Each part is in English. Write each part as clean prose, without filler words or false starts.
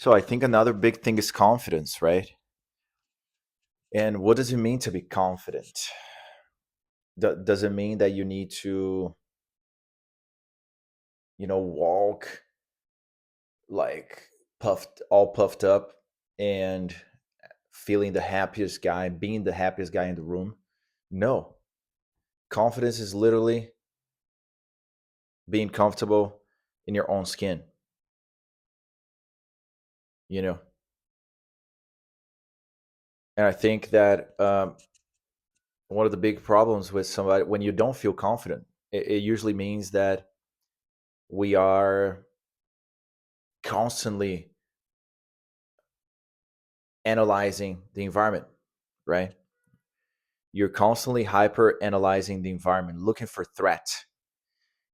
So I think another big thing is confidence, right? And what does it mean to be confident? Does it mean that you need to, walk like puffed up and feeling the happiest guy, being the happiest guy in the room? No. Confidence is literally being comfortable in your own skin, you know? And I think that one of the big problems with somebody when you don't feel confident, it usually means that we are constantly analyzing the environment, right? You're constantly hyper analyzing the environment, looking for threat.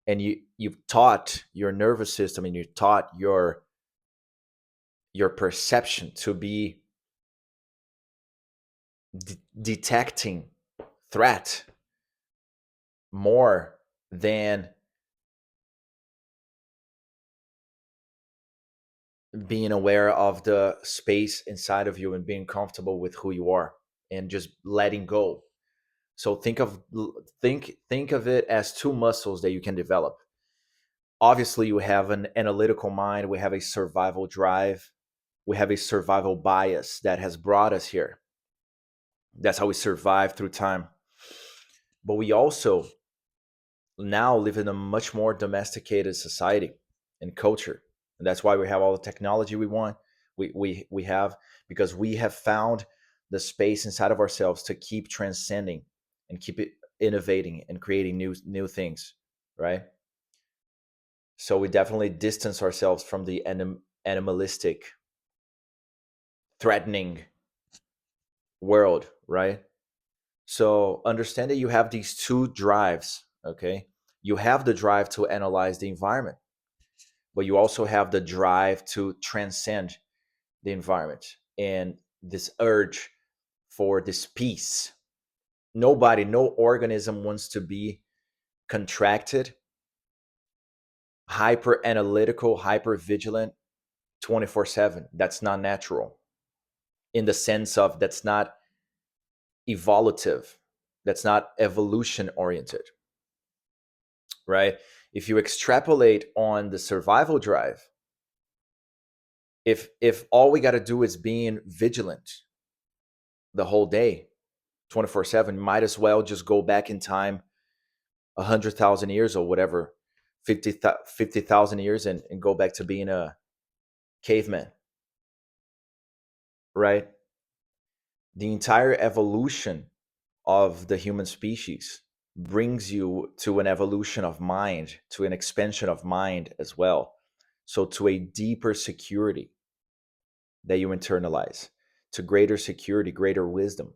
And you've taught your nervous system and you taught your perception to be detecting threat more than being aware of the space inside of you and being comfortable with who you are and just letting go. So think of it as two muscles that you can develop. Obviously, you have an analytical mind, we have a survival drive, we have a survival bias that has brought us here. That's how we survive through time. But we also now live in a much more domesticated society and culture. And that's why we have all the technology we want. We have because we have found the space inside of ourselves to keep transcending and keep it innovating and creating new things, right? So we definitely distance ourselves from the animalistic, threatening world, right? So understand that you have these two drives, okay? You have the drive to analyze the environment, but you also have the drive to transcend the environment and this urge for this peace. Nobody, no organism wants to be contracted, hyper analytical, hyper vigilant 24/7. That's not natural in the sense of that's not evolutive, that's not evolution oriented, right? If you extrapolate on the survival drive, if all we got to do is being vigilant the whole day 24/7, might as well just go back in time 100,000 years or whatever, 50,000 years and go back to being a caveman, right? The entire evolution of the human species brings you to an evolution of mind, to an expansion of mind as well. So to a deeper security that you internalize, to greater security, greater wisdom.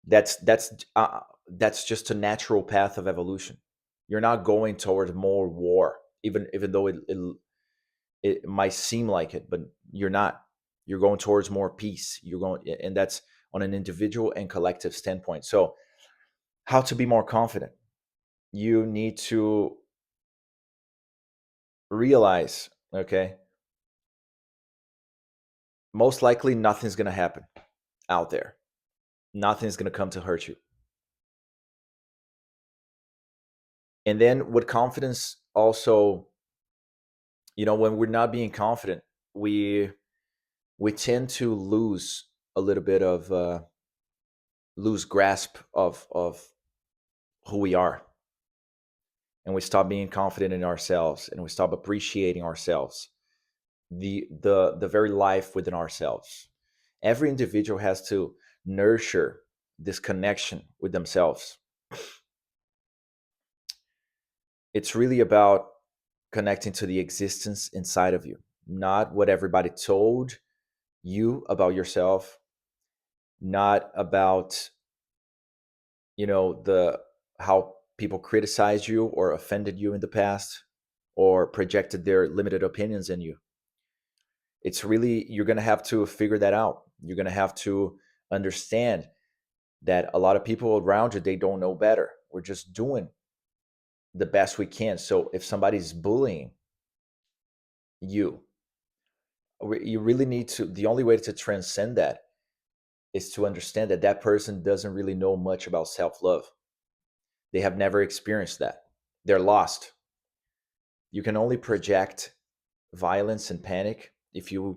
That's just a natural path of evolution. You're not going towards more war, even though it might seem like it, but you're not. You're going towards more peace. You're going, and that's on an individual and collective standpoint. So, how to be more confident? You need to realize, okay, most likely nothing's going to happen out there. Nothing's going to come to hurt you. And then with confidence, also, when we're not being confident, we we tend to lose a little bit of lose grasp of who we are, and we stop being confident in ourselves, and we stop appreciating ourselves, the very life within ourselves. Every individual has to nurture this connection with themselves. It's really about connecting to the existence inside of you, not what everybody told you about yourself, not about the how people criticized you or offended you in the past or projected their limited opinions in you. It's really, you're going to have to figure that out. You're going to have to understand that a lot of people around you, they don't know better. We're just doing the best we can. So if somebody's bullying you, You really need to, the only way to transcend that is to understand that that person doesn't really know much about self-love. They have never experienced that. They're lost. You can only project violence and panic if you're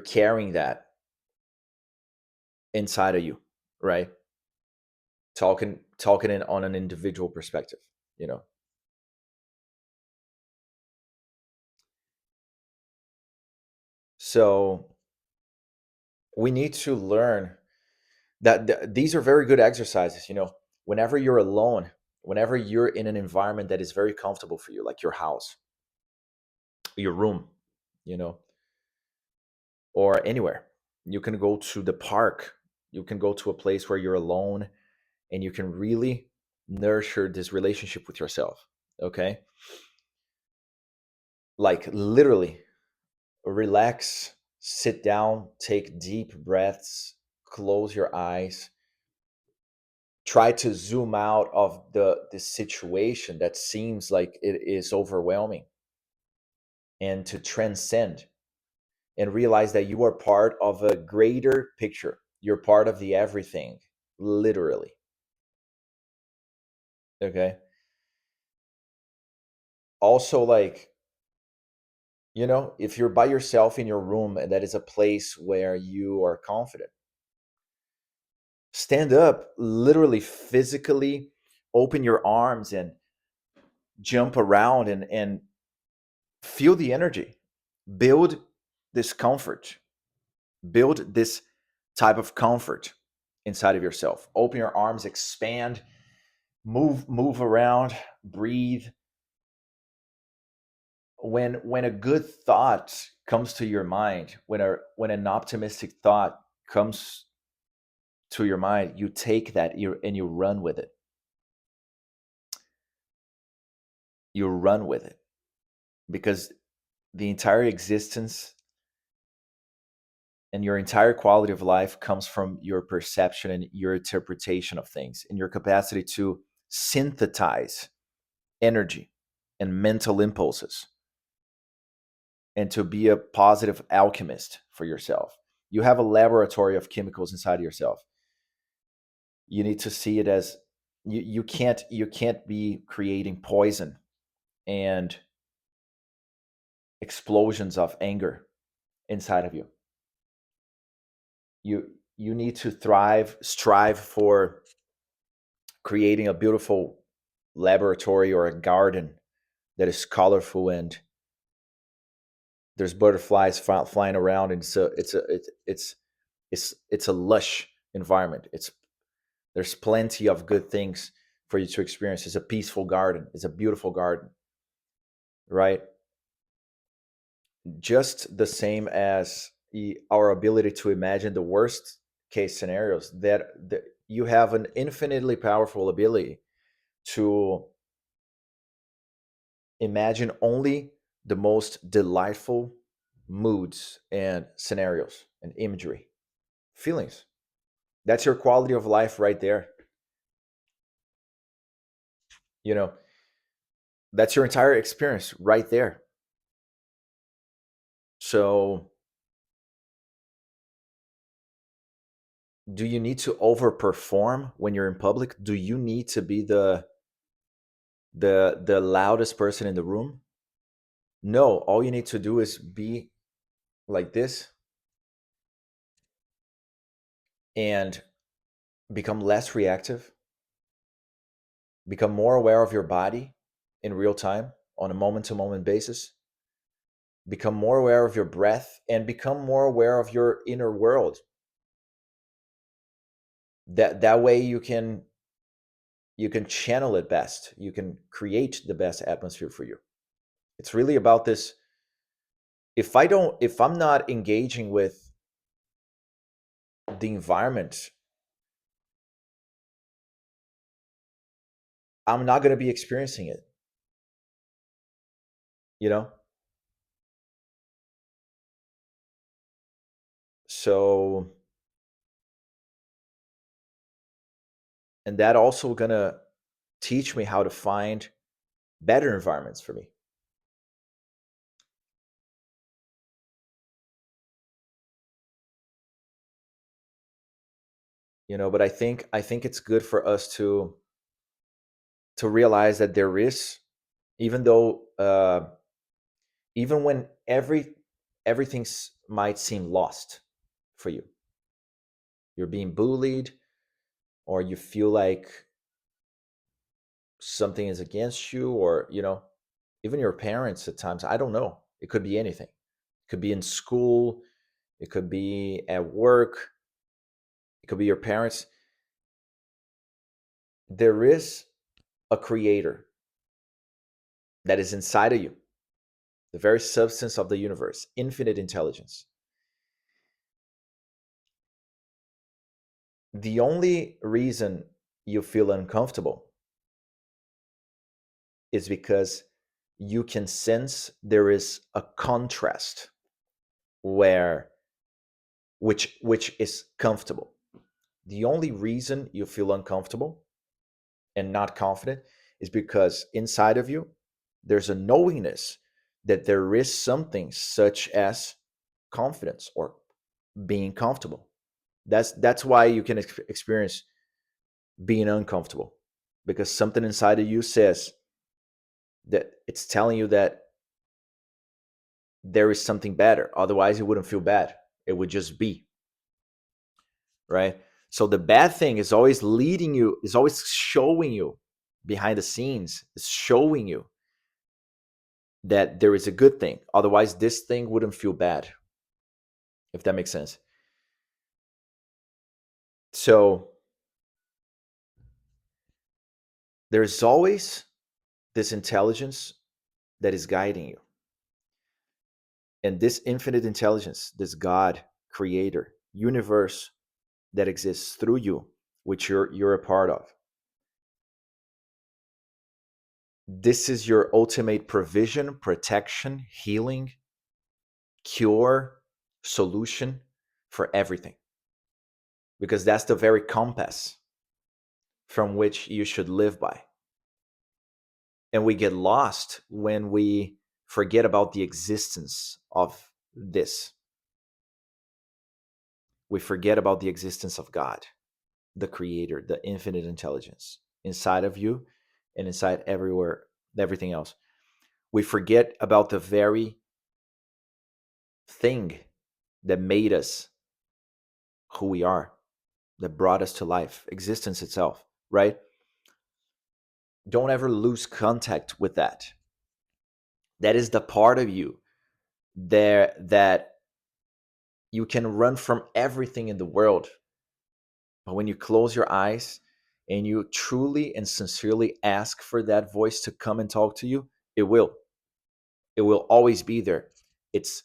carrying that inside of you, right? Talking in on an individual perspective, you know. So we need to learn that these are very good exercises, you know. Whenever you're alone, whenever you're in an environment that is very comfortable for you, like your house, your room, you know, or anywhere, you can go to the park, you can go to a place where you're alone, and you can really nurture this relationship with yourself. Okay, like literally relax, sit down, take deep breaths, close your eyes, try to zoom out of the situation that seems like it is overwhelming, and to transcend and realize that you are part of a greater picture. You're part of the everything, literally. Okay. Also, like, you know, if you're by yourself in your room and that is a place where you are confident, stand up, literally, physically, open your arms and jump around and feel the energy. Build this comfort, build this type of comfort inside of yourself. Open your arms, expand, move around, breathe. When a good thought comes to your mind, when an optimistic thought comes to your mind, you take that, and you run with it. You run with it, because the entire existence and your entire quality of life comes from your perception and your interpretation of things, and your capacity to synthesize energy and mental impulses, and to be a positive alchemist for yourself. You have a laboratory of chemicals inside yourself. You need to see it as, you can't be creating poison and explosions of anger inside of you. You need to strive for creating a beautiful laboratory or a garden that is colorful, and there's butterflies flying around, and it's a lush environment. There's plenty of good things for you to experience. It's a peaceful garden. It's a beautiful garden, right? Just the same as our ability to imagine the worst case scenarios, that you have an infinitely powerful ability to imagine only the most delightful moods and scenarios and imagery, feelings. That's your quality of life right there. You know, that's your entire experience right there. So, do you need to overperform when you're in public? Do you need to be the loudest person in the room? No, all you need to do is be like this, and become less reactive, become more aware of your body in real time on a moment to moment basis, become more aware of your breath, and become more aware of your inner world. That way you can channel it best. You can create the best atmosphere for you. It's really about this. If I'm not engaging with the environment, I'm not going to be experiencing it, you know? So, and that also going to teach me how to find better environments for me. But I think it's good for us to realize that there is, even though even when everything might seem lost for you, you're being bullied, or you feel like something is against you, or even your parents at times. I don't know, it could be anything. It could be in school, it could be at work, it could be your parents. There is a creator that is inside of you, the very substance of the universe, infinite intelligence. The only reason you feel uncomfortable is because you can sense there is a contrast where which is comfortable. The only reason you feel uncomfortable and not confident is because inside of you there's a knowingness that there is something such as confidence or being comfortable. That's why you can experience being uncomfortable, because something inside of you says that it's telling you that there is something better. Otherwise, it wouldn't feel bad. It would just be, right? So the bad thing is always leading you, is always showing you behind the scenes, is showing you that there is a good thing. Otherwise, this thing wouldn't feel bad, if that makes sense. So there's always this intelligence that is guiding you. And this infinite intelligence, this God, creator, universe that exists through you, which you're a part of. This is your ultimate provision, protection, healing, cure, solution for everything. Because that's the very compass from which you should live by. And we get lost when we forget about the existence of this. We forget about the existence of God, the creator, the infinite intelligence inside of you and inside everywhere, everything else. We forget about the very thing that made us who we are, that brought us to life, existence itself, right? Don't ever lose contact with that. That is the part of you there that you can run from everything in the world. But when you close your eyes and you truly and sincerely ask for that voice to come and talk to you, it will. It will always be there. It's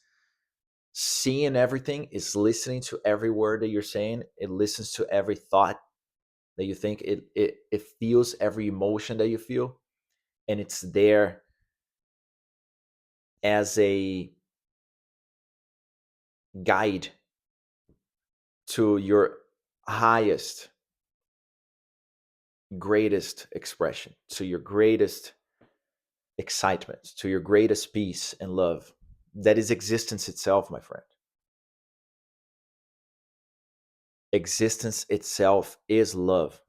seeing everything, it's listening to every word that you're saying, it listens to every thought that you think, it feels every emotion that you feel, and it's there as a guide to your highest, greatest expression, to your greatest excitement, to your greatest peace and love. That is existence itself, my friend. Existence itself is love.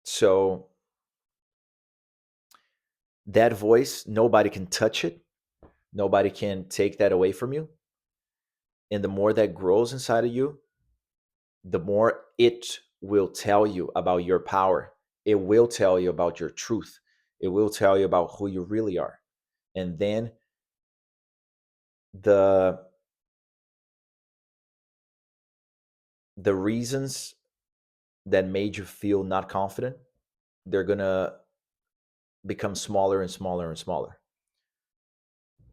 So that voice, nobody can touch it. Nobody can take that away from you. And the more that grows inside of you, the more it will tell you about your power. It will tell you about your truth. It will tell you about who you really are. And then the the reasons that made you feel not confident, they're gonna become smaller and smaller and smaller.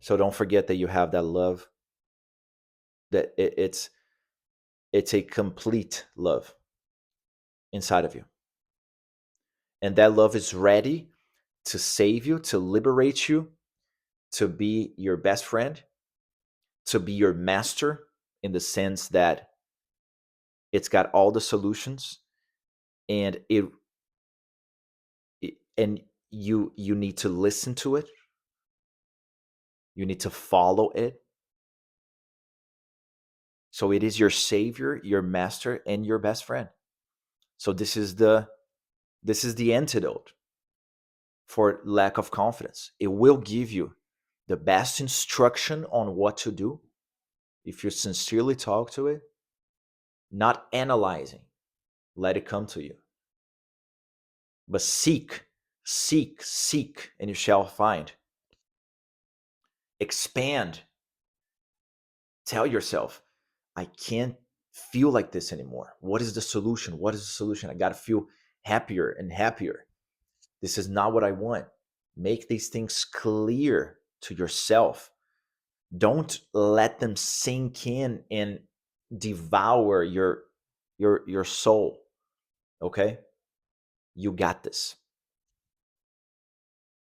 So don't forget that you have that love, that it's a complete love inside of you. And that love is ready to save you, to liberate you, to be your best friend, to be your master, in the sense that it's got all the solutions. and and you need to listen to it, you need to follow it. So it is your savior, your master, and your best friend. So this is the antidote for lack of confidence. It will give you the best instruction on what to do if you sincerely talk to it, not analyzing. Let it come to you. But seek, seek, seek, and you shall find. Expand. Tell yourself, I can't feel like this anymore. What is the solution? What is the solution? I got to feel happier and happier. This is not what I want. Make these things clear to yourself. Don't let them sink in and devour your soul. Okay? You got this.